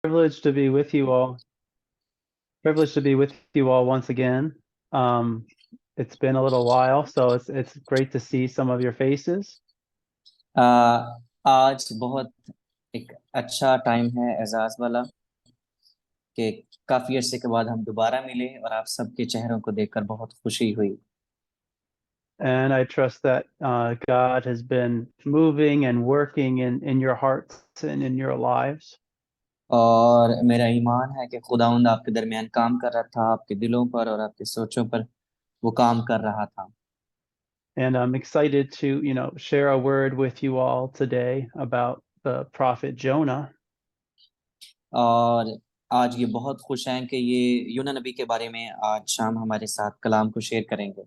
Privileged to be with you all. Privileged to be with you all once again. It's been a little while, so it's great to see some of your faces. आ, आज बहुत एक अच्छा time है एजाज वाला कि काफी अरसे के बाद हम दोबारा मिले और आप सबके चेहरों को देखकर बहुत खुशी हुई। And I trust that God has been moving and working in your hearts and in your lives. और मेरा ईमान है कि खुदावंद आपके दरमियान काम कर रहा था, आपके दिलों पर और आपके सोचों पर वो काम कर रहा था। And I'm excited to, share a word with you all today about the prophet Jonah. और आज ये बहुत खुश हैं कि ये यूना नबी के बारे में आज शाम हमारे साथ कलाम को शेयर करेंगे।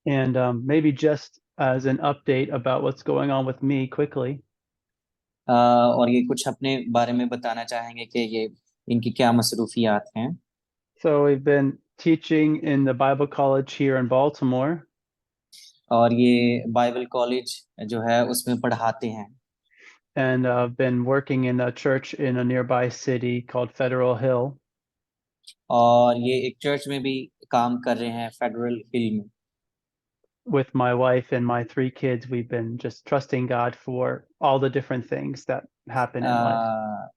And maybe just as an update about what's going on with me quickly. और ये कुछ अपने बारे में बताना चाहेंगे कि ये इनकी क्या मसरूफियात हैं। So we've been teaching in the Bible College here in Baltimore. और ये बाइबल कॉलेज जो है उसमें पढ़ाते हैं। And I've been working in a church in a nearby city called Federal Hill. और ये एक चर्च में भी काम कर रहे हैं, फेडरल हिल में। With my wife and my 3 kids, we've been just trusting God for all the different things that happen in life.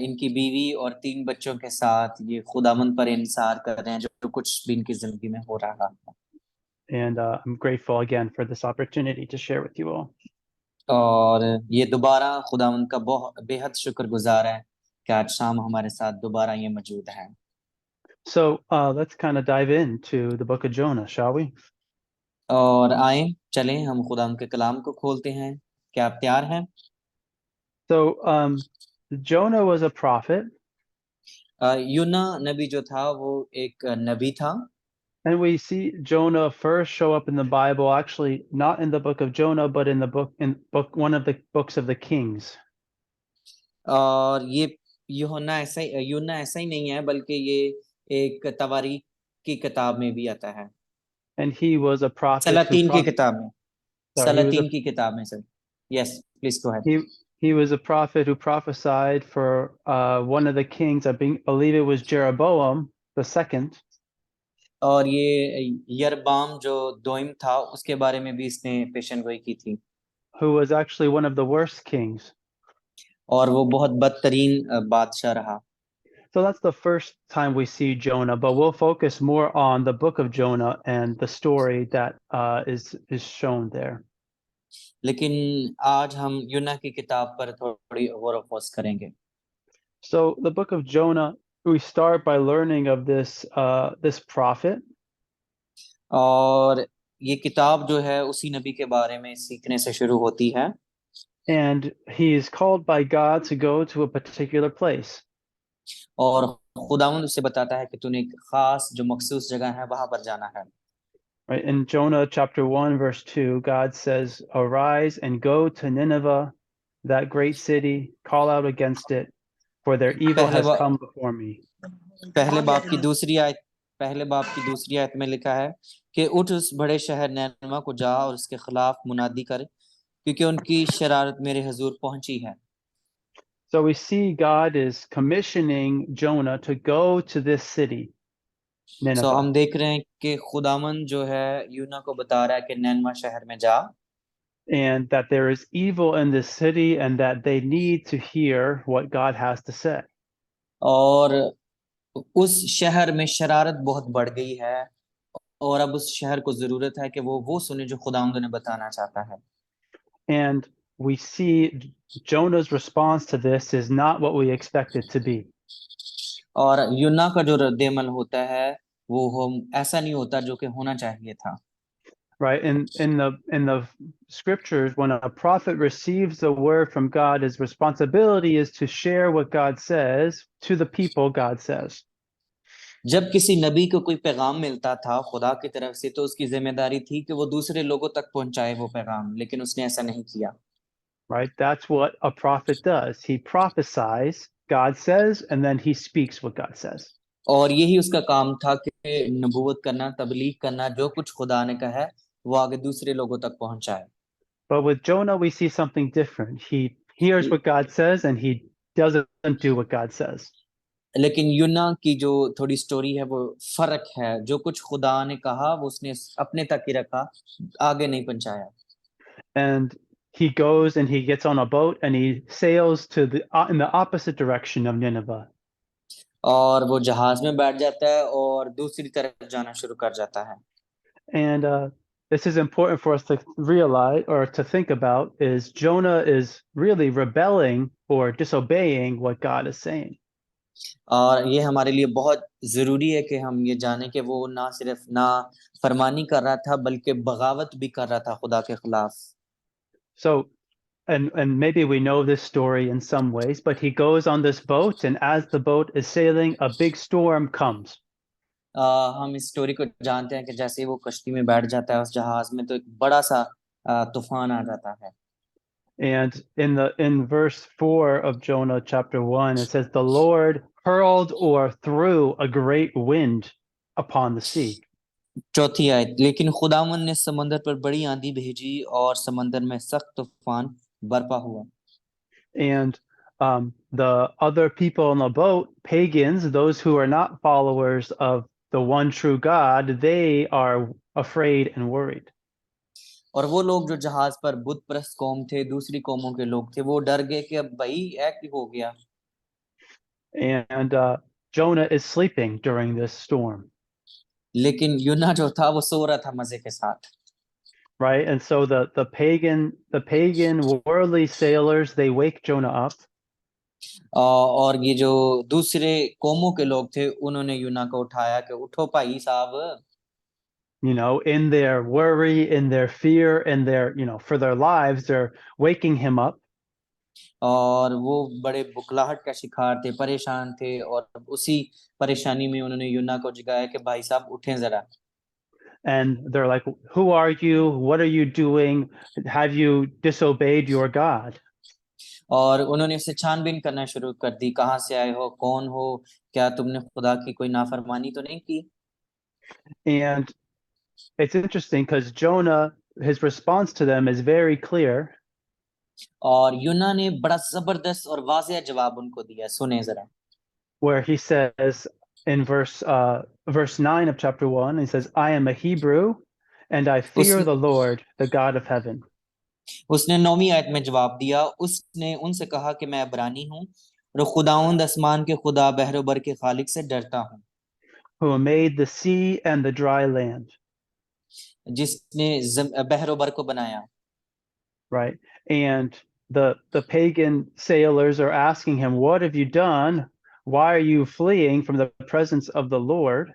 इनकी बीवी और 3 बच्चों के साथ ये खुदावंद पर इंसार कर रहे हैं जो कुछ भी इनकी जिंदगी में हो रहा है। And I'm grateful again for this opportunity to share with you all. और ये दोबारा खुदावंद का बहुत बेहद शुक्रगुजार है कि आज शाम हमारे साथ दोबारा ये मौजूद है। So let's kind of dive into the book of Jonah, shall we? और आए चलें हम खुदावंद के कलाम को खोलते हैं। क्या आप तैयार हैं? So Jonah was a prophet. यूना नबी जो था वो एक नबी था। And we see Jonah first show up in the Bible, actually not in the book of Jonah, but in one of the books of the Kings. और ये यूना ऐसा ही नहीं है बल्कि ये एक तवारीख की किताब में भी आता है। And he was a prophet who सलातीन की किताब में, sorry, सलातीन की किताब में sir. Yes please go ahead. he was a prophet who prophesied for one of the kings. Believe it was Jeroboam the second. और ये यरबाम जो दोइम था उसके बारे में भी इसने पेशेनगोई की थी। Who was actually one of the worst kings. और वो बहुत बदतरीन बादशाह रहा। So that's the first time we see Jonah, but we'll focus more on the book of Jonah and the story that is shown there. लेकिन आज हम यूना की किताब पर थोड़ी गौर व फौज करेंगे। So the book of Jonah, we start by learning of this prophet. और ये किताब जो है उसी नबी के बारे में सीखने से शुरू होती है। And he is called by God to go to a particular place. और खुदावंद उसे बताता है कि तूने एक खास जो मखसूस जगह है वहां पर जाना है। Right? In Jonah chapter 1 verse 2, God says, "Arise and go to Nineveh, that great city, call out against it, for their evil पहले has बा, come before me." पहले बाप की दूसरी आयत में लिखा है कि उठ उस बड़े शहर नैनवा को जा और उसके खिलाफ मुनादी कर क्योंकि उनकी शरारत मेरे हजूर पहुंची है। So we see God is commissioning Jonah to go to this city, so Nineveh. हम देख रहे हैं कि खुदावन जो है यूना को बता रहा है कि नैनवा शहर में जा। And that there is evil in this city and that they need to hear what God has to say. और उस शहर में शरारत बहुत बढ़ गई है और अब उस शहर को जरूरत है कि वो सुने जो खुदावंद ने बताना चाहता है। And we see Jonah's response to this is not what we expect it to be. और यूना का जो रद्देमल होता है वो हम ऐसा नहीं होता जो कि होना चाहिए था। Right? In the scriptures, when a prophet receives a word from God, his responsibility is to share what God says to the people God says. जब किसी नबी को कोई पैगाम मिलता था खुदा की तरफ से तो उसकी जिम्मेदारी थी कि वो दूसरे लोगों तक पहुंचाए वो पैगाम, लेकिन उसने ऐसा नहीं किया। Right? That's what a prophet does. He prophesies, God says, and then he speaks what God says. और यही उसका काम था कि नबूवत करना, तबलीग करना, जो कुछ खुदा ने कहा है वो आगे दूसरे लोगों तक पहुंचाए। But with Jonah, we see something different. He hears what God says and he doesn't do what God says. लेकिन यूना की जो थोड़ी स्टोरी है वो फर्क है, जो कुछ खुदा ने कहा वो उसने अपने तक ही रखा, आगे नहीं पहुंचाया। And he goes and he gets on a boat and he sails to the in the opposite direction of Nineveh. और वो जहाज में बैठ जाता है और दूसरी तरफ जाना शुरू कर जाता है। And this is important for us to realize or to think about is Jonah is really rebelling or disobeying what God is saying. और ये हमारे लिए बहुत जरूरी है कि हम ये जाने कि वो ना सिर्फ ना फरमानी कर रहा था बल्कि बगावत भी कर रहा था खुदा के खिलाफ। So and maybe we know this story in some ways, but he goes on this boat, and as the boat is sailing, a big storm comes. हम इस स्टोरी को जानते हैं कि जैसे ही वो कश्ती में बैठ जाता है उस जहाज में, तो एक बड़ा सा तूफान आ जाता है। And in verse 4 of Jonah chapter 1, it says, the Lord hurled or threw a great wind upon the sea. चौथी आयत, लेकिन खुदावन ने समंदर पर बड़ी आंधी भेजी और समंदर में सख्त तूफान बरपा हुआ। And the other people on the boat, pagans, those who are not followers of the one true God, they are afraid and worried. और वो लोग जो जहाज पर बुत परस्त कौम थे, दूसरी कौमों के लोग थे, वो डर गए कि अब भाई क्या हो गया। And Jonah is sleeping during this storm. लेकिन यूना जो था वो सो रहा था मजे के साथ। Right? And so the pagan worldly sailors, they wake Jonah up. और ये जो दूसरे कौमों के लोग थे उन्होंने यूना को उठाया कि उठो भाई साहब। You know, in their worry, in their fear, in their, you know, for their lives, they're waking him up. और वो बड़े बुखलाहट का शिकार थे, परेशान थे, और उसी परेशानी में उन्होंने यूना को जगाया कि भाई साहब उठें जरा। And they're like, who are you? What are you doing? Have you disobeyed your God? और उन्होंने उससे छानबीन करना शुरू कर दी, कहाँ से आए हो, कौन हो, क्या तुमने खुदा की कोई नाफरमानी तो नहीं की। And it's interesting because Jonah, his response to them is very clear. और यूना ने बड़ा जबरदस्त और वाज़ेह जवाब उनको दिया, सुने जरा। Where he says in verse 9 of chapter 1, he says, I am a Hebrew and I उस fear the Lord, the God of heaven. उसने 9वीं आयत में जवाब दिया, उसने उनसे कहा कि मैं इब्रानी हूँ और खुदावंद आसमान के खुदा बहरोबर के खालिक से डरता हूँ, Who made the sea and the dry land. जिसने बहरोबर को बनाया। Right. And the pagan sailors are asking him, what have you done? Why are you fleeing from the presence of the Lord?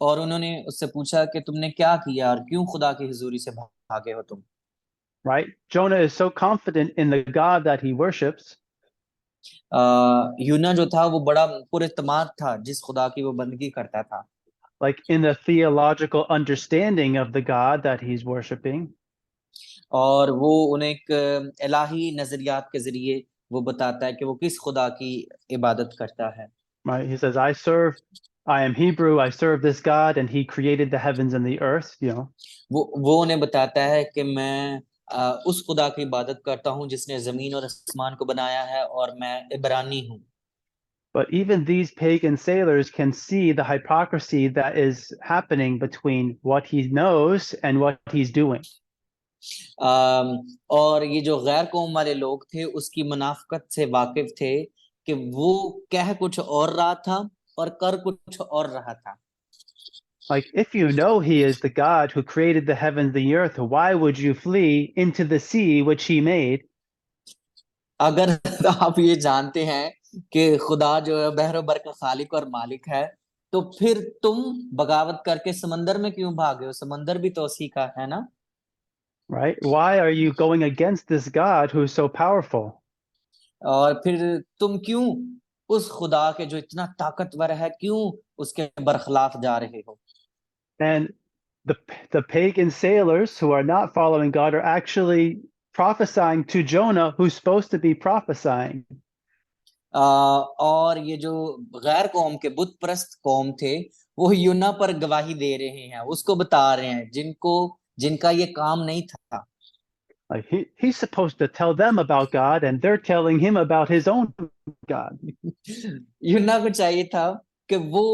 और उन्होंने उससे पूछा कि तुमने क्या किया और क्यों खुदा की हुजूरी से भागे हो तुम। Right. Jonah is so confident in the God that he worships. यूना जो था वो बड़ा पुरइत्माद था जिस खुदा की वो बंदगी करता था। Like in the theological understanding of the God that he's worshiping. और वो उन्हें एक इलाही नजरियात के जरिए वो बताता है कि वो किस खुदा की इबादत करता है। Right. He says, I am Hebrew, I serve this God, and he created the heavens and the earth, you know. वो उन्हें बताता है कि मैं उस खुदा की इबादत करता हूँ जिसने जमीन और आसमान को बनाया है और मैं इब्रानी हूँ। But even these pagan sailors can see the hypocrisy that is happening between what he knows and what he's doing. और ये जो गैर कौम वाले लोग थे उसकी मुनाफकत से वाकिफ थे कि वो कह कुछ और रहा था और कर कुछ और रहा था। Like, if you know he is the God who created the heavens, the earth, why would you flee into the sea which he made? अगर आप ये जानते हैं कि खुदा जो है बहरो बर का खालिक और मालिक है, तो फिर तुम बगावत करके समंदर में क्यों भागे हो? समंदर भी तो उसी का है ना। Right? Why are you going against this God who's so powerful? और फिर तुम क्यों उस खुदा के जो इतना ताकतवर है, क्यों उसके बरखिलाफ जा रहे हो? And the pagan sailors who are not following God are actually prophesying to Jonah, who's supposed to be prophesying. और ये जो गैर कौम के बुत परस्त कौम थे वो यूना पर गवाही दे रहे हैं, उसको बता रहे हैं जिनका ये काम नहीं था। Like he's supposed to tell them about God, and they're telling him about his own God. यूहन्ना को चाहिए था कि वो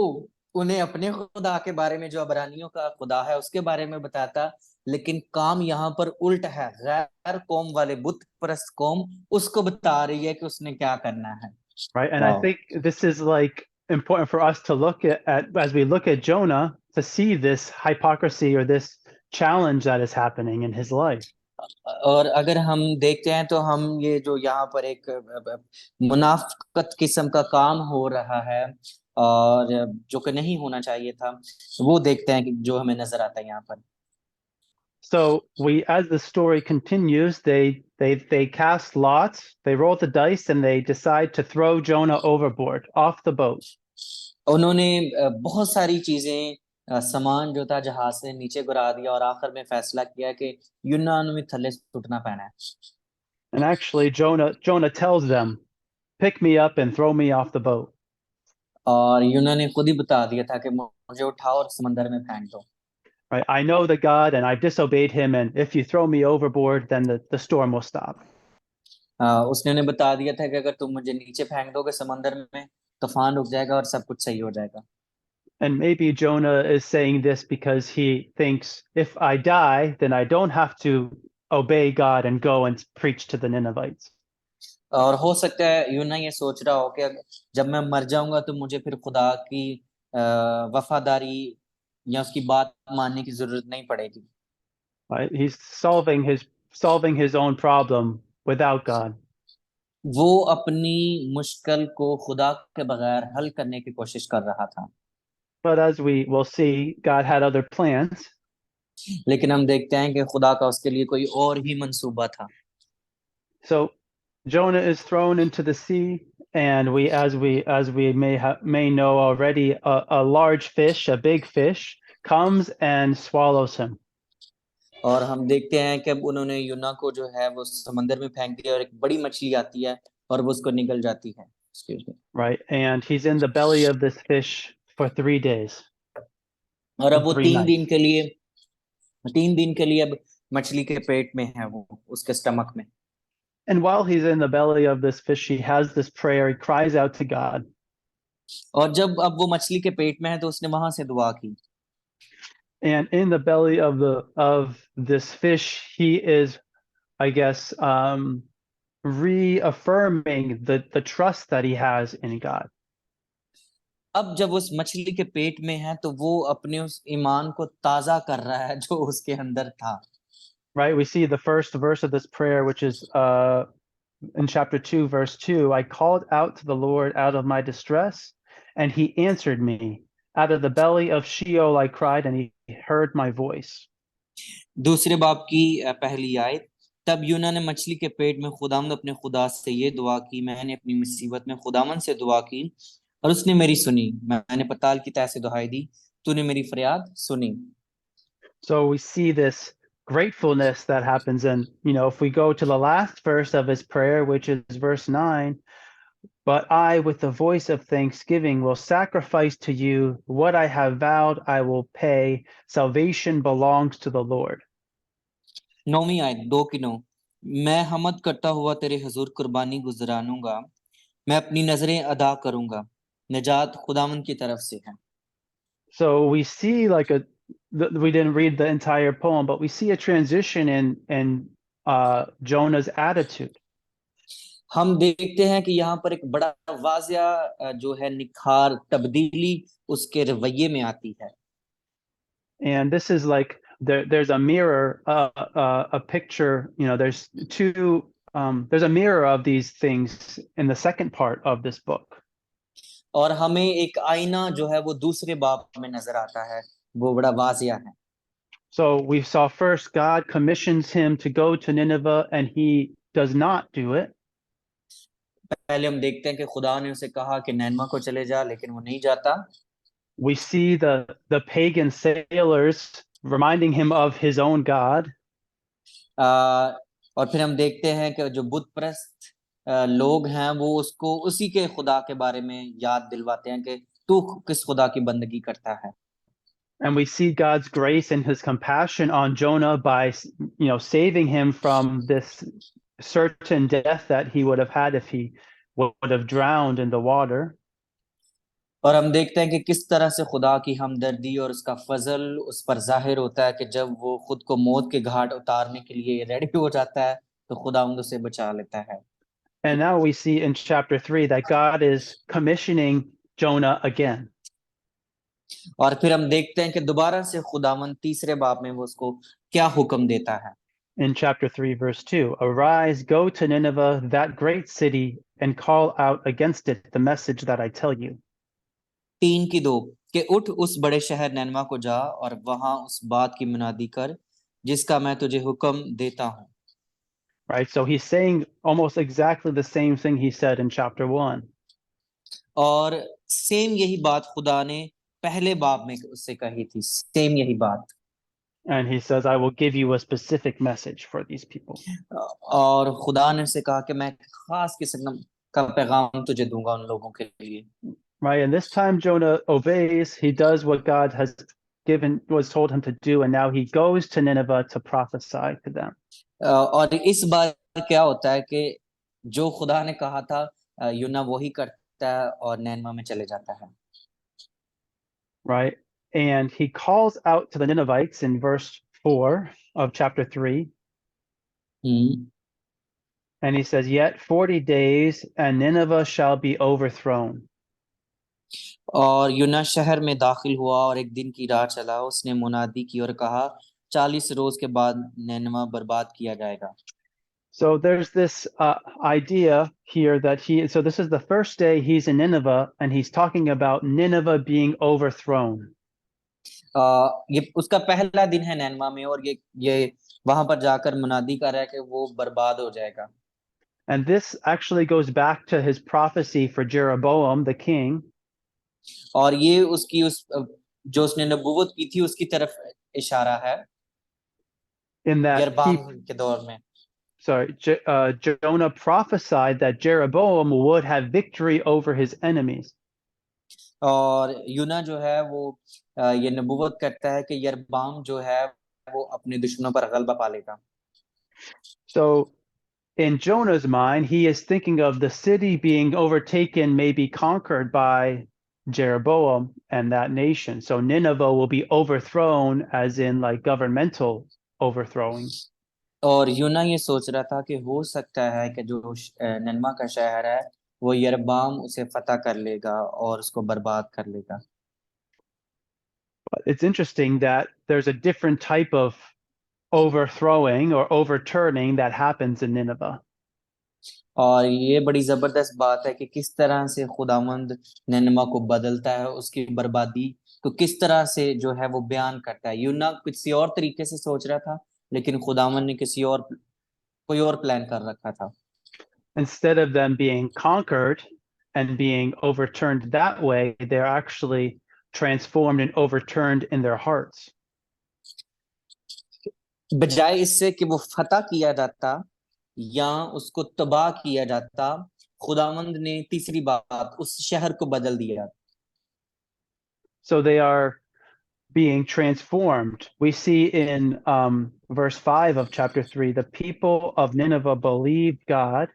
उन्हें अपने खुदा के बारे में, जो अबरानियों का खुदा है, उसके बारे में बताता, लेकिन काम यहाँ पर उल्ट है। गैर कौम वाले, बुत परस्त कौम उसको बता रही है कि उसने क्या करना है। Right. And I वाह। think this is like important for us to look at as we look at Jonah, to see this hypocrisy or this challenge that is happening in his life. और अगर हम देखते हैं तो हम ये जो यहाँ पर एक मुनाफकत किस्म का काम हो रहा है, और जो कि नहीं होना चाहिए था, वो देखते हैं कि जो हमें नजर आता है यहाँ पर। So as the story continues, they cast lots, they roll the dice, and they decide to throw Jonah overboard off the boat. उन्होंने बहुत सारी चीजें, सामान जो था जहाज से नीचे गिरा दिया, और आखिर में फैसला किया कि यूनान में थल्ले सुटना पैना है। And actually, Jonah tells them, "Pick me up and throw me off the boat." और यूनान ने खुद ही बता दिया था कि मुझे उठाओ और समंदर में फेंक दो। Right? I know the God, and I've disobeyed him, and if you throw me overboard, then the storm will stop. उसने उन्हें बता दिया था कि अगर तुम मुझे नीचे फेंक दोगे समंदर में, तूफान रुक जाएगा और सब कुछ सही हो जाएगा। And maybe Jonah is saying this because he thinks, if I die, then I don't have to obey God and go and preach to the Ninevites. और हो सकता है यूना ये सोच रहा हो कि जब मैं मर जाऊंगा तो मुझे फिर खुदा की वफादारी या उसकी बात मानने की जरूरत नहीं पड़ेगी। Right? He's solving his own problem without God. वो अपनी मुश्किल को खुदा के बगैर हल करने की कोशिश कर रहा था। But as we will see, God had other plans. लेकिन हम देखते हैं कि खुदा का उसके लिए कोई और ही मंसूबा था। So Jonah is thrown into the sea, and as we may know already, a large fish, a big fish, comes and swallows him. और हम देखते हैं कि अब उन्होंने यूना को जो है वो समंदर में फेंक दिया, और एक बड़ी मछली आती है और वो उसको निगल जाती है। Excuse me. Right, and he's in the belly of this fish for 3 days और अब and वो 3 nights. 3 दिन के लिए अब मछली के पेट में है, वो उसके स्टमक में। And while he's in the belly of this fish, he has this prayer. He cries out to God. और जब अब वो मछली के पेट में है तो उसने वहां से दुआ की। And in the belly of this fish, he is, I guess, reaffirming the trust that he has in God. अब जब उस मछली के पेट में है तो वो अपने उस ईमान को ताजा कर रहा है जो उसके अंदर था। Right? We see the first verse of this prayer, which is in chapter 2, verse 2. I called out to the Lord out of my distress, and he answered me. Out of the belly of Sheol I cried, and he heard my voice. दूसरे बाब की पहली आयत, तब यूना ने मछली के पेट में खुदावंद अपने खुदा से ये दुआ की, मैंने अपनी मुसीबत में खुदावंद से दुआ की और उसने मेरी सुनी। मैंने पताल की तह से दुहाई दी, तूने मेरी फरियाद सुनी। So we see this gratefulness that happens. And, if we go to the last verse of his prayer, which is verse 9, but I, with the voice of thanksgiving, will sacrifice to you what I have vowed I will pay. Salvation belongs to the Lord. 9वीं आयत 2 की 9, मैं हमद करता हुआ तेरे हुजूर कुर्बानी गुजरानूंगा, मैं अपनी नजरें अदा करूंगा, निजात खुदावंद की तरफ से है। So we see we didn't read the entire poem, but we see a transition in Jonah's attitude. हम देखते हैं कि यहाँ पर एक बड़ा वाजिया जो है निखार, तब्दीली उसके रवैये में आती है। And this is like there's a mirror, a picture. There's there's a mirror of these things in the second part of this book. और हमें एक आईना जो है वो दूसरे बाब में नजर आता है, वो बड़ा वाजिया है। So we saw first God commissions him to go to Nineveh, and he does not do it. पहले हम देखते हैं कि खुदा ने उसे कहा कि नैनमा को चले जा, लेकिन वो नहीं जाता। We see the pagan sailors reminding him of his own God. और फिर हम देखते हैं कि जो बुत परस्त लोग हैं वो उसको उसी के खुदा के बारे में याद दिलवाते हैं कि तू किस खुदा की बंदगी करता है। And we see God's grace and his compassion on Jonah by, saving him from this certain death that he would have had if he would have drowned in the water. और हम देखते हैं कि किस तरह से खुदा की हमदर्दी और उसका फजल उस पर जाहिर होता है कि जब वो खुद को मौत के घाट उतारने के लिए रेडी हो जाता है तो खुदा उसे बचा लेता है। And now we see in chapter 3 that God is commissioning Jonah again. और फिर हम देखते हैं कि दोबारा से खुदावन तीसरे बाब में वो उसको क्या हुक्म देता है। In chapter 3, verse 2, arise, go to Nineveh, that great city, and call out against it the message that I tell you. 3:2 कि उठ उस बड़े शहर नैनवा को जा और वहां उस बात की मुनादी कर जिसका मैं तुझे हुक्म देता हूं। Right? So he's saying almost exactly the same thing he said in chapter 1. और सेम यही बात खुदा ने पहले बाब में उससे कही थी, सेम यही बात। And he says, I will give you a specific message for these people. और खुदा ने से कहा कि मैं खास किस्म का पैगाम तुझे दूंगा उन लोगों के लिए। Right? And this time Jonah obeys. He does what God was told him to do, and now he goes to Nineveh to prophesy to them. और इस बार क्या होता है कि जो खुदा ने कहा था यूना वही करता है और नैनवा में चले जाता है। Right? And he calls out to the Ninevites in verse 4 of chapter 3. And he says, yet 40 days and Nineveh shall be overthrown. और यूना शहर में दाखिल हुआ और एक दिन की राह चला, उसने मुनादी की और कहा 40 रोज के बाद नैनवा बर्बाद किया जाएगा। So there's this idea here that so this is the first day he's in Nineveh and he's talking about Nineveh being overthrown. ये उसका पहला दिन है नैनवा में और ये वहां पर जाकर मुनादी कर रहा है कि वो बर्बाद हो जाएगा। And this actually goes back to his prophecy for Jeroboam the king. और ये उसकी जो उसने नबूवत की थी उसकी तरफ इशारा है। In that यरबाम के दौर में Jonah prophesied that Jeroboam would have victory over his enemies. और यूना जो है वो ये नबूवत करता है कि यरबाम जो है वो अपने दुश्मनों पर गलबा पा लेगा। So in Jonah's mind, he is thinking of the city being overtaken, maybe conquered by Jeroboam and that nation. So Nineveh will be overthrown, as in like governmental overthrowing. और यूना ये सोच रहा था कि हो सकता है कि जो नैनवा का शहर है वो यरबाम उसे फतह कर लेगा और उसको बर्बाद कर लेगा। But it's interesting that there's a different type of overthrowing or overturning that happens in Nineveh. और ये बड़ी जबरदस्त बात है कि किस तरह से खुदावंद नैनवा को बदलता है, उसकी बर्बादी को किस तरह से जो है वो बयान करता है। यूना किसी और तरीके से सोच रहा था लेकिन खुदावंद ने कोई और प्लान कर रखा था। Instead of them being conquered and being overturned that way, they're actually transformed and overturned in their hearts. बजाय इससे कि वो फतह किया जाता या उसको तबाह किया जाता, खुदावंद ने तीसरी बात उस शहर को बदल दिया। So they are being transformed. We see in verse 5 of chapter 3, the people of Nineveh believed God.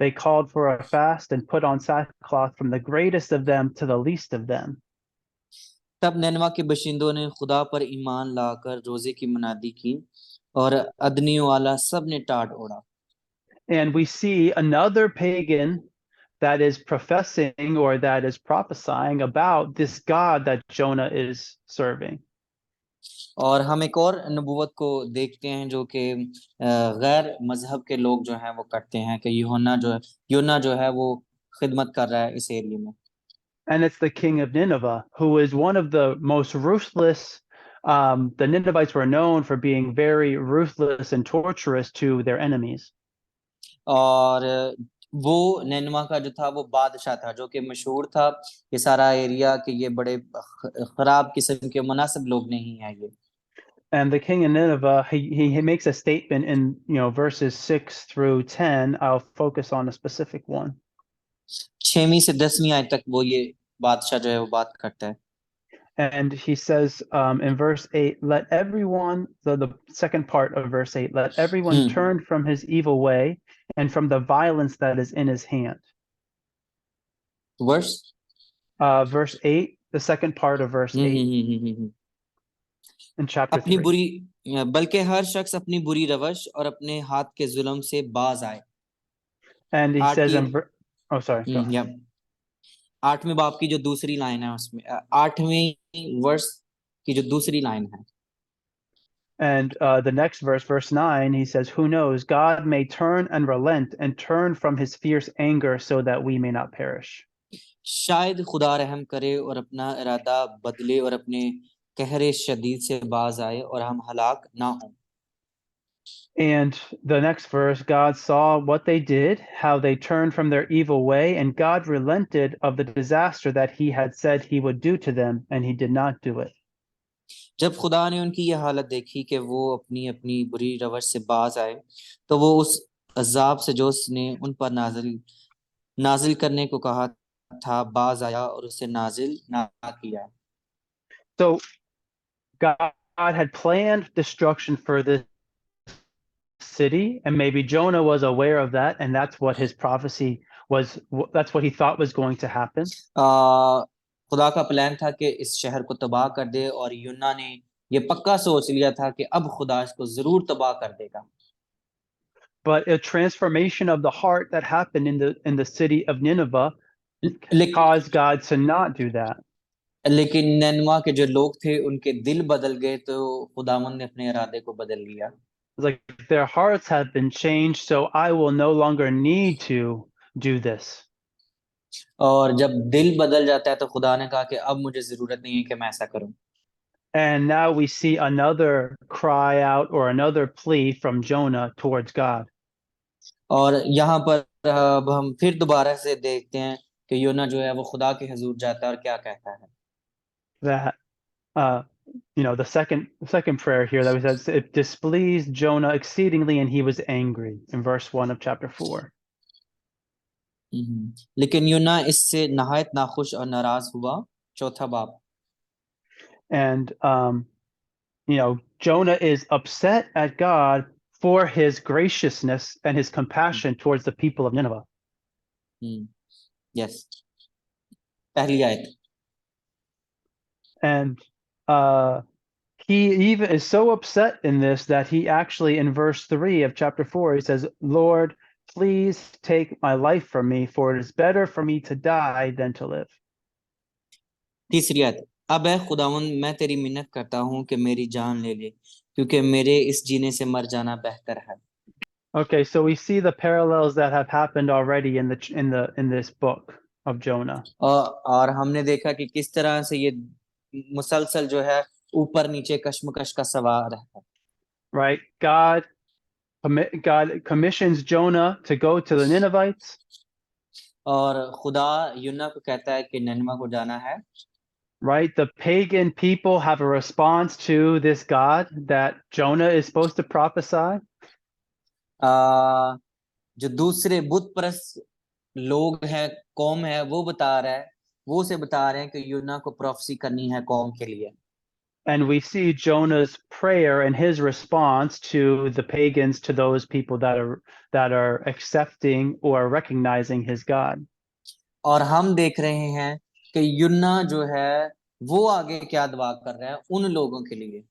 They called for a fast and put on sackcloth from the greatest of them to the least of them. तब नैनवा के बशिंदों ने खुदा पर ईमान लाकर रोजे की मुनादी की और अदनियों वाला सब ने टाट ओढ़ा। And we see another pagan that is professing or that is prophesying about this God that Jonah is serving. और हम एक और नबूवत को देखते हैं जो कि गैर मजहब के लोग जो हैं वो करते हैं कि यूना जो है वो खिदमत कर रहा है इस एरिया में। And it's the king of Nineveh, who is one of the most ruthless. The Ninevites were known for being very ruthless and torturous to their enemies. और वो नैनवा का जो था वो बादशाह था जो कि मशहूर था ये सारा एरिया कि ये बड़े खराब किस्म के मुनासिब लोग नहीं हैं ये। And the king of Nineveh, he makes a statement in verses 6 through 10. I'll focus on a specific one. 6वीं से 10वीं आयत तक वो ये बादशाह जो है वो बात करता है। And he says in verse 8, let everyone, the second part of verse 8, let everyone turn from his evil way and from the violence that is in his hand. Verse Verse 8, the second part of verse 8 in chapter अपनी 3. बुरी बल्कि हर शख्स अपनी बुरी रवश और अपने हाथ के जुल्म से बाज आए. And he आठ says की in oh, sorry, go ahead. या 8वें बाब की जो दूसरी लाइन है उसमें 8वें वर्स की जो दूसरी लाइन है. And the next verse, verse 9, he says, who knows, God may turn and relent and turn from his fierce anger so that we may not perish. शायद खुदा रहम करे और अपना इरादा बदले और अपने कहरे शदीद से बाज आए और हम हलाक ना हों. And the next verse, God saw what they did, how they turned from their evil way, and God relented of the disaster that he had said he would do to them, and he did not do it. जब खुदा ने उनकी यह हालत देखी कि वो अपनी अपनी बुरी रवश से बाज आए, तो वो उस अजाब से जो उसने उन पर नाजिल करने को कहा था बाज आया और उसे नाजिल ना किया. So God had planned destruction for this city, and maybe Jonah was aware of that, and that's what his prophecy was, that's what he thought was going to happen. खुदा का प्लान था कि इस शहर को तबाह कर दे और यूना ने ये पक्का सोच लिया था कि अब खुदा इसको जरूर तबाह कर देगा. But a transformation of the heart that happened in the city of Nineveh लेकिन caused God to not do that. लेकिन नैनवा के जो लोग थे उनके दिल बदल गए, तो खुदावंद ने अपने इरादे को बदल लिया. It's like their hearts have been changed, so I will no longer need to do this. और जब दिल बदल जाता है तो खुदा ने कहा कि अब मुझे जरूरत नहीं है कि मैं ऐसा करूं. And now we see another cry out or another plea from Jonah towards God. और यहाँ पर अब हम फिर दोबारा से देखते हैं कि योना जो है वो खुदा के हुजूर जाता है और क्या कहता है. That the second prayer here that says it displeased Jonah exceedingly, and he was angry in verse 1 of chapter 4. लेकिन योना इससे नहायत नाखुश और नाराज हुआ. चौथा बाब. And Jonah is upset at God for his graciousness and his compassion towards the people of Nineveh. Yes. पहली आयत. And he even is so upset in this that he actually, in verse 3 of chapter 4, he says, Lord, please take my life from me, for it is better for me to die than to live. तीसरी आयत. अब है खुदावंद, मैं तेरी मिन्नत करता हूँ कि मेरी जान ले ले, क्योंकि मेरे इस जीने से मर जाना बेहतर है. Okay, so we see the parallels that have happened already in this book of Jonah. और हमने देखा कि किस तरह से ये मुसलसल जो है ऊपर नीचे कश्मकश का सवार है. Right? God commissions Jonah to go to the Ninevites. और खुदा यूना को कहता है कि नैनवा को जाना है. Right? The pagan people have a response to this God that Jonah is supposed to prophesy. जो दूसरे बुत परस्त लोग हैं, कौम है, वो बता रहे हैं कि यूना को प्रोफेसी करनी है कौम के लिए. And we see Jonah's prayer and his response to the pagans, to those people that are accepting or recognizing his God. और हम देख रहे हैं कि यूना जो है वो आगे क्या दुआ कर रहे हैं उन लोगों के लिए.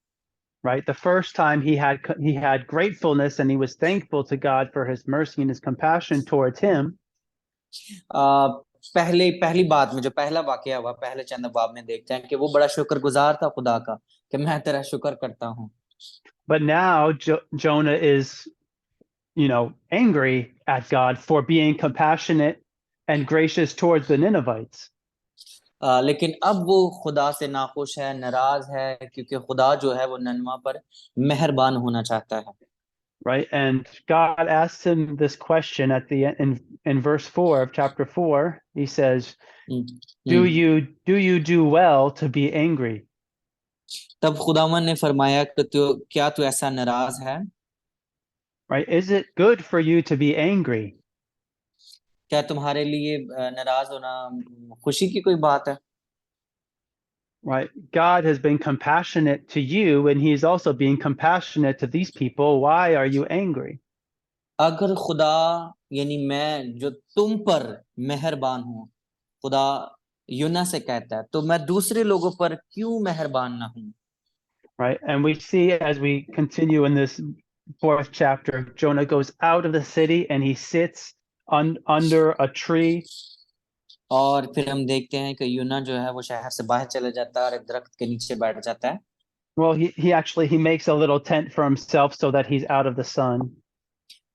Right? The first time he had gratefulness and he was thankful to God for his mercy and his compassion towards him. पहली बात में जो पहला वाकया हुआ पहले चंद बाब में देखते हैं कि वो बड़ा शुक्रगुजार था खुदा का कि मैं तेरा शुक्र करता हूँ. But now Jonah is, angry at God for being compassionate and gracious towards the Ninevites. लेकिन अब वो खुदा से नाखुश है, नाराज है, क्योंकि खुदा जो है वो नन्मा पर मेहरबान होना चाहता है. Right? And God asks him this question at the end in verse 4 of chapter 4. He says, do you do well to be angry? तब खुदावन ने फरमाया कि क्या तू ऐसा नाराज है? Right? Is it good for you to be angry? क्या तुम्हारे लिए नाराज होना खुशी की कोई बात है? right? God has been compassionate to you, and He's also being compassionate to these people. Why are you angry? अगर खुदा यानी मैं जो तुम पर मेहरबान हूँ, खुदा यूना से कहता है, तो मैं दूसरे लोगों पर क्यों मेहरबान ना हूँ? Right? And we see as we continue in this fourth chapter, Jonah goes out of the city and he sits under a tree. और फिर हम देखते हैं कि यूना जो है वो शहर से बाहर चले जाता है और एक दरख्त के नीचे बैठ जाता है। Well, he makes a little tent for himself so that he's out of the sun.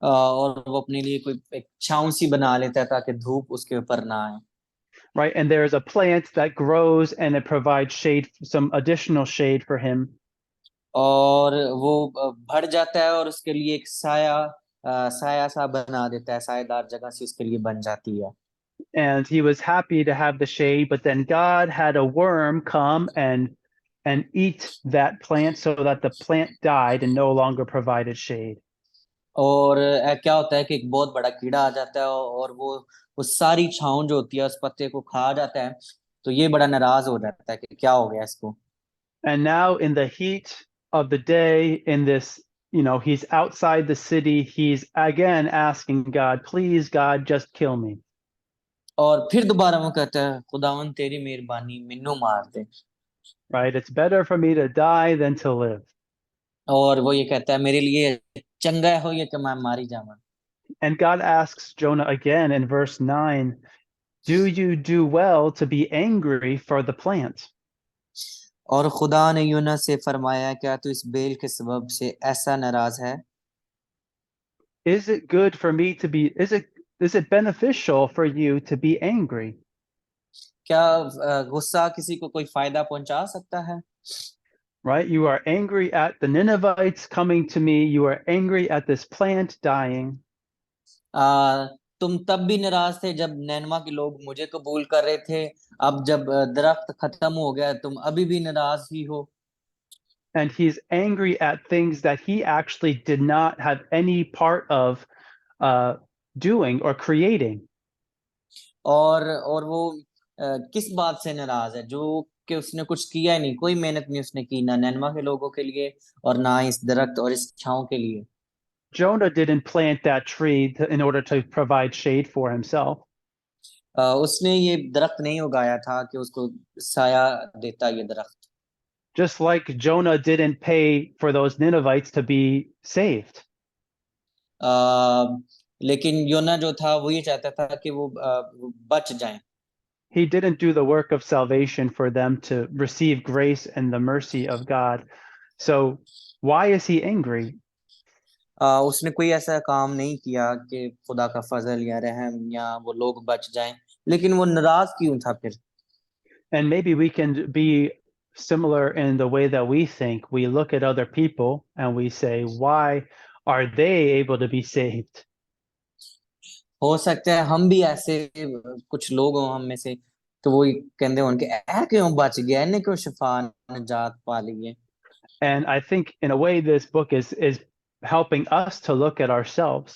और वो अपने लिए कोई एक छांव सी बना लेता है ताकि धूप उसके ऊपर ना आए। Right? And there's a plant that grows and it provides shade, some additional shade for him. और वो बढ़ जाता है और उसके लिए एक साया सा बना देता है, सायेदार जगह से उसके लिए बन जाती है। And he was happy to have the shade, but then God had a worm come and eat that plant so that the plant died and no longer provided shade. और क्या होता है कि एक बहुत बड़ा कीड़ा आ जाता है और वो सारी छांव जो होती है उस पत्ते को खा जाता है, तो ये बड़ा नाराज हो जाता है कि क्या हो गया इसको। And now in the heat of the day, in this, he's outside the city, he's again asking God, please, God, just kill me. और फिर दोबारा वो कहता है, खुदावन तेरी मेहरबानी मिन्नू मार दे। Right? It's better for me to die than to live. और वो ये कहता है मेरे लिए चंगा हो ये कि मैं मारी जाऊं। And God asks Jonah again in verse 9, do you do well to be angry for the plant? और खुदा ने यूना से फरमाया, क्या तू इस बेल के सबब से ऐसा नाराज है? Is it good for me to be, is it beneficial for you to be angry? क्या गुस्सा किसी को कोई फायदा पहुंचा सकता है? Right? You are angry at the Ninevites coming to me. You are angry at this plant dying. तुम तब भी नाराज थे जब नैनवा के लोग मुझे कबूल कर रहे थे, अब जब दरख्त खत्म हो गया तुम अभी भी नाराज ही हो। And he's angry at things that he actually did not have any part of doing or creating. और वो किस बात से नाराज है? जो कि उसने कुछ किया ही नहीं, कोई मेहनत नहीं उसने की, ना नैनवा के लोगों के लिए और ना इस दरख्त और इस छांव के लिए। Jonah didn't plant that tree in order to provide shade for himself. उसने ये दरख्त नहीं उगाया था कि उसको साया देता ये दरख्त। Just like Jonah didn't pay for those Ninevites to be saved. लेकिन योना जो था वो ये चाहता था कि वो बच जाएं। He didn't do the work of salvation for them to receive grace and the mercy of God. So why is he angry? उसने कोई ऐसा काम नहीं किया कि खुदा का फजल या रहम या वो लोग बच जाएं, लेकिन वो नाराज क्यों था फिर? And maybe we can be similar in the way that we think. We look at other people and we say, why are they able to be saved? हो सकता है हम भी ऐसे कुछ लोग हों हम में से, तो वो कहते हैं उनके ऐ क्यों बच गया, इन्हें क्यों शिफा निजात पा ली है। And I think in a way this book is helping us to look at ourselves.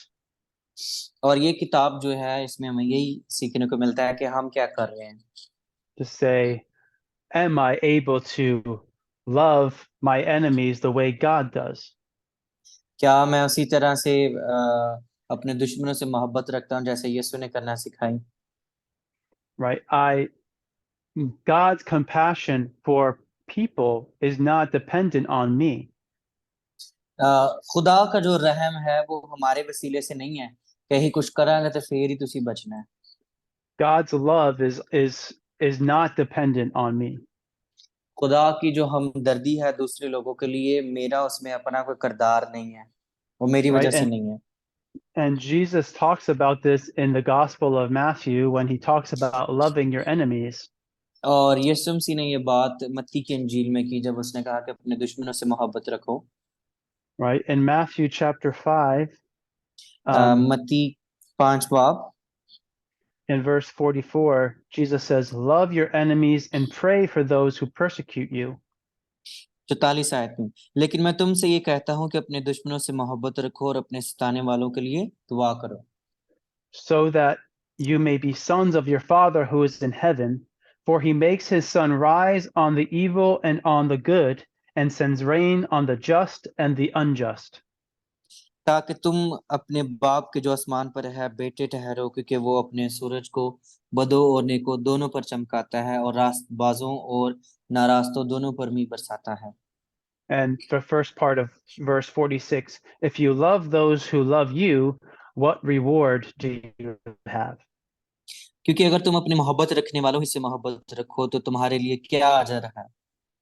और ये किताब जो है इसमें हमें यही सीखने को मिलता है कि हम क्या कर रहे हैं। To say, am I able to love my enemies the way God does? क्या मैं उसी तरह से अपने दुश्मनों से मोहब्बत रखता हूँ जैसे यीशु ने करना सिखाई? Right? God's compassion for people is not dependent on me. खुदा का जो रहम है वो हमारे वसीले से नहीं है, कहीं कुछ करांगे तो फिर ही तुसी बचना है। God's love is not dependent on me. खुदा की जो हमदर्दी है दूसरे लोगों के लिए, मेरा उसमें अपना कोई किरदार नहीं है, वो मेरी वजह Right? से नहीं है। And Jesus talks about this in the Gospel of Matthew when he talks about loving your enemies. और यीशु मसीह ने ये बात मत्ती की इंजील में की जब उसने कहा कि अपने दुश्मनों से मोहब्बत रखो। Right? In Matthew chapter 5, मत्ती 5 बाब in verse 44, Jesus says, love your enemies and pray for those who persecute you. 44 आयत में, लेकिन मैं तुमसे ये कहता हूँ कि अपने दुश्मनों से मोहब्बत रखो और अपने सताने वालों के लिए दुआ करो, so that you may be sons of your Father who is in heaven, For he makes his sun rise on the evil and on the good, and sends rain on the just and the unjust. ताकि तुम अपने बाप के जो आसमान पर है बेटे ठहरो, क्योंकि वो अपने सूरज को बदों और नेको दोनों पर चमकाता है, और रास्तबाजों और नारास्तों दोनों पर मी बरसाता है। And the first part of verse 46, if you love those who love you, what reward do you have? क्योंकि अगर तुम अपनी मोहब्बत रखने वालों ही से मोहब्बत रखो तो तुम्हारे लिए क्या अजर है।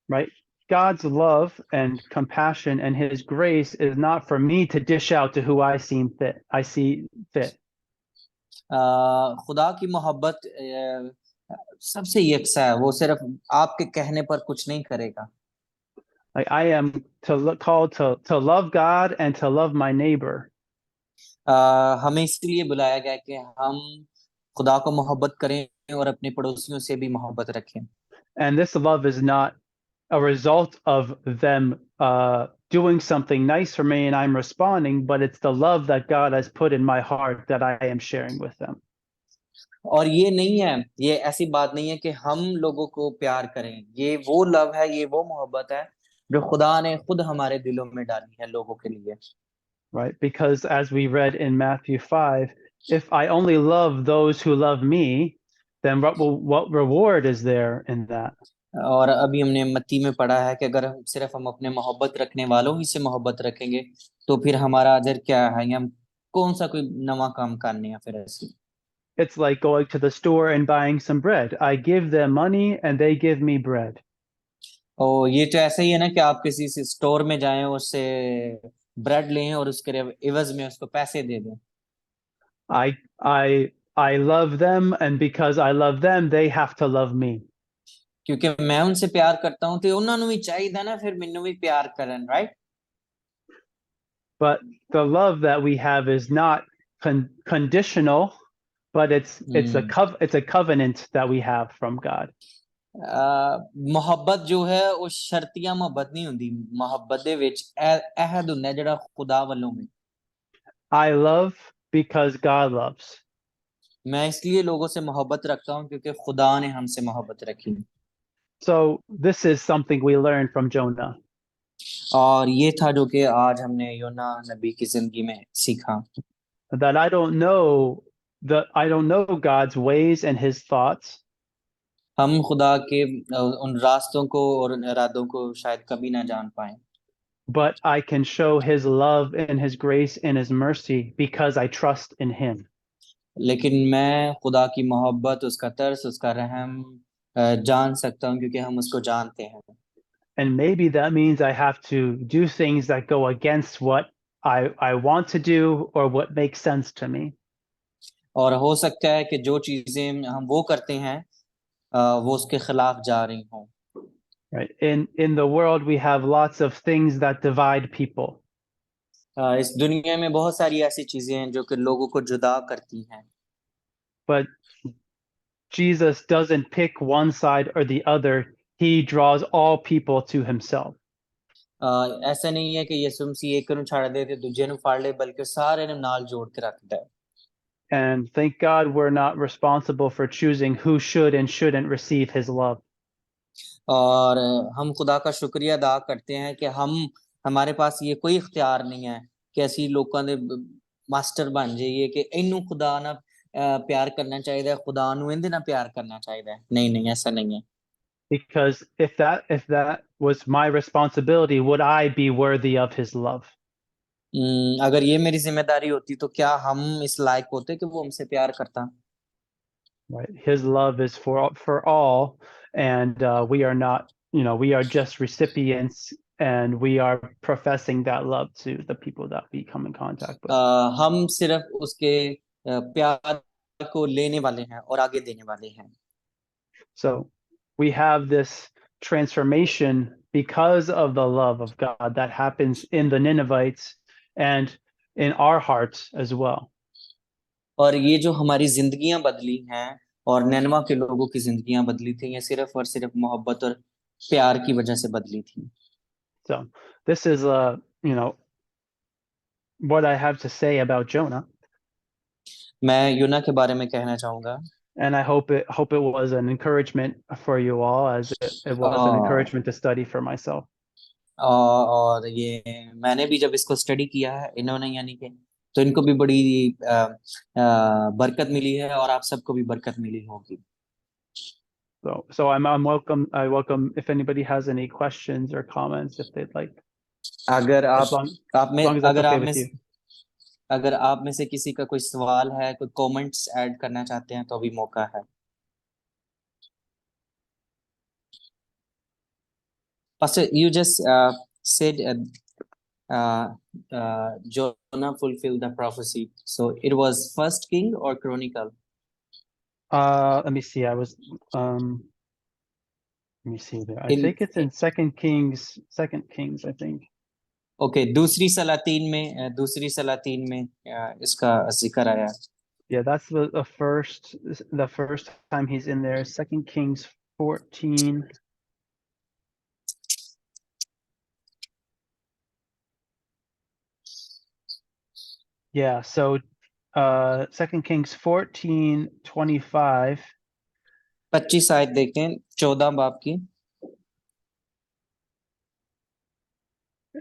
Right? God's love and compassion and his grace is not for me to dish out to who I see fit. खुदा की मोहब्बत सबसे यकसा है, वो सिर्फ आपके कहने पर कुछ नहीं करेगा। Like I am called to love God and to love my neighbor. हमें इसलिए बुलाया गया है कि हम खुदा को मोहब्बत करें और अपने पड़ोसियों से भी मोहब्बत रखें। And this love is not a result of them doing something nice for me and I'm responding, but it's the love that God has put in my heart that I am sharing with them. और ये नहीं है, ये ऐसी बात नहीं है कि हम लोगों को प्यार करें, ये वो लव है, ये वो मोहब्बत है जो खुदा ने खुद हमारे दिलों में डाली है लोगों के लिए। Right? Because as we read in Matthew 5, if I only love those who love me, then what reward is there in that? और अभी हमने मत्ती में पढ़ा है कि अगर हम अपने मोहब्बत रखने वालों ही से मोहब्बत रखेंगे तो फिर हमारा अजर क्या है, या हम कौन सा कोई नवा काम करने हैं फिर ऐसे। It's like going to the store and buying some bread. I give them money and they give me bread. और ये तो ऐसा ही है ना कि आप किसी से स्टोर में जाएं, उससे ब्रेड लें और उसके एवज में उसको पैसे दे दें। I I love them, and because I love them, they have to love me. क्योंकि मैं उनसे प्यार करता हूं तो उन्होंने भी चाहिए ना फिर मैनू भी प्यार करन, right. But the love that we have is not conditional, but it's a covenant that we have from God. मोहब्बत जो है वो शर्तिया मोहब्बत नहीं हुंदी, मोहब्बत दे विच अहद हुंदा जेड़ा खुदा वालों में। I love because God loves. मैं इसलिए लोगों से मोहब्बत रखता हूं क्योंकि खुदा ने हमसे मोहब्बत रखी। So this is something we learned from Jonah. और ये था जो कि आज हमने योना नबी की जिंदगी में सीखा। That I don't know God's ways and his thoughts. हम खुदा के उन रास्तों को और उन इरादों को शायद कभी ना जान पाए, But I can show his love and his grace and his mercy because I trust in him. लेकिन मैं खुदा की मोहब्बत, उसका तरस, उसका रहम जान सकता हूँ क्योंकि हम उसको जानते हैं। And maybe that means I have to do things that go against what I want to do or what makes sense to me. और हो सकता है कि जो चीजें हम वो करते हैं वो उसके खिलाफ जा रही हों। Right? In the world we have lots of things that divide people. इस दुनिया में बहुत सारी ऐसी चीजें हैं जो कि लोगों को जुदा करती हैं, But Jesus doesn't pick one side or the other. He draws all people to himself. ऐसा नहीं है कि यीशु मसीह एक ਨੂੰ ਛੱਡ ਦੇ ਤੇ ਦੂਜੇ ਨੂੰ ਫੜ ਲੇ, ਬਲਕਿ ਸਾਰਿਆਂ ਨੂੰ ਨਾਲ ਜੋੜ ਕੇ ਰੱਖਦਾ ਹੈ। And thank God we're not responsible for choosing who should and shouldn't receive his love. और हम खुदा का शुक्रिया अदा करते हैं कि हमारे पास ये कोई इख्तियार नहीं है कि ਅਸੀਂ ਲੋਕਾਂ ਦੇ ਮਾਸਟਰ ਬਣ ਜਾਈਏ ਕਿ ਇਹਨੂੰ खुदा ਨਾਲ प्यार करना चाहिए, खुदा ਨੂੰ ਇਹਦੇ ਨਾਲ प्यार करना चाहिए। नहीं नहीं, ऐसा नहीं है। Because if that was my responsibility, would I be worthy of his love? अगर ये मेरी जिम्मेदारी होती तो क्या हम इस लायक होते कि वो हमसे प्यार करता। Right? His love is for all, and we are not, we are just recipients, and we are professing that love to the people that we come in contact with. हम सिर्फ उसके प्यार को लेने वाले हैं और आगे देने वाले हैं। So we have this transformation because of the love of God that happens in the Ninevites and in our hearts as well. और ये जो हमारी जिंदगियां बदली हैं और नैनवा के लोगों की जिंदगियां बदली थी, ये सिर्फ और सिर्फ मोहब्बत और प्यार की वजह से बदली थी। So this is what I have to say about Jonah. मैं योना के बारे में कहना चाहूंगा। And I hope it was an encouragement for you all, as it was an encouragement to study for myself. और ये मैंने भी जब इसको स्टडी किया है, इन्होंने यानी कि, तो इनको भी बड़ी बरकत मिली है और आप सबको भी बरकत मिली होगी. So I'm welcome. I welcome if anybody has any questions or comments if they'd like. अगर As long as that's okay with you. अगर आप में से किसी का कोई सवाल है, कोई कमेंट्स ऐड करना चाहते हैं, तो अभी मौका है. Pastor, you just said Jonah fulfilled the prophecy. So it was First King or Chronicle? Let me see. Let me see there. I think it's in Second Kings, I think. Okay, दूसरी सलातीन में इसका जिक्र आया. Yeah, that's the first time he's in there. 2 Kings 14. Yeah, so 2 Kings 14:25. 25 आयत देखें, 14 बाब की.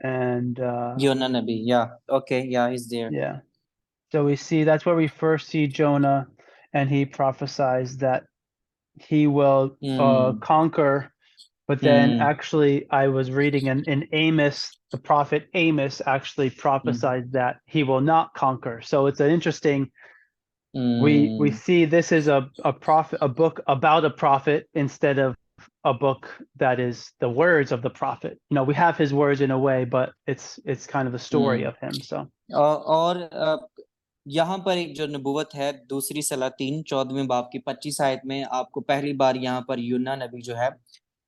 And Yonah Nabi, yeah, okay, yeah, he's there. yeah, so we see that's where we first see Jonah, and he prophesies that he will conquer. But then actually, I was reading in Amos, the prophet Amos actually prophesied that he will not conquer. So it's an interesting. We see this is a book about a prophet instead of a book that is the words of the prophet. You know, we have his words in a way, but it's kind of the story of him. So और यहाँ पर एक जो नबूवत है, दूसरी सलातीन 14वें बाब की 25 आयत में आपको पहली बार यहाँ पर यूना नबी जो है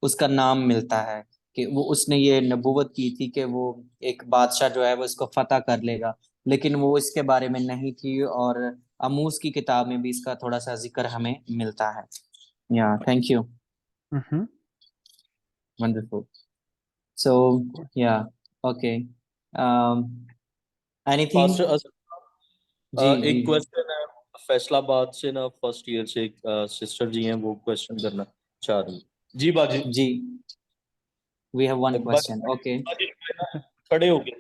उसका नाम मिलता है कि वो उसने ये नबूवत की थी कि वो एक बादशाह जो है वो इसको फतह कर लेगा, लेकिन वो इसके बारे में नहीं थी. और आमूस की किताब में भी इसका थोड़ा सा जिक्र हमें मिलता है. या थैंक यू. वंडरफुल. सो या ओके. एनीथिंग? एक क्वेश्चन है फैसलाबाद से ना, फर्स्ट ईयर से एक सिस्टर जी हैं, वो क्वेश्चन करना चाह रही हैं. जी बाजी जी, we have one question. Okay, खड़े हो गए.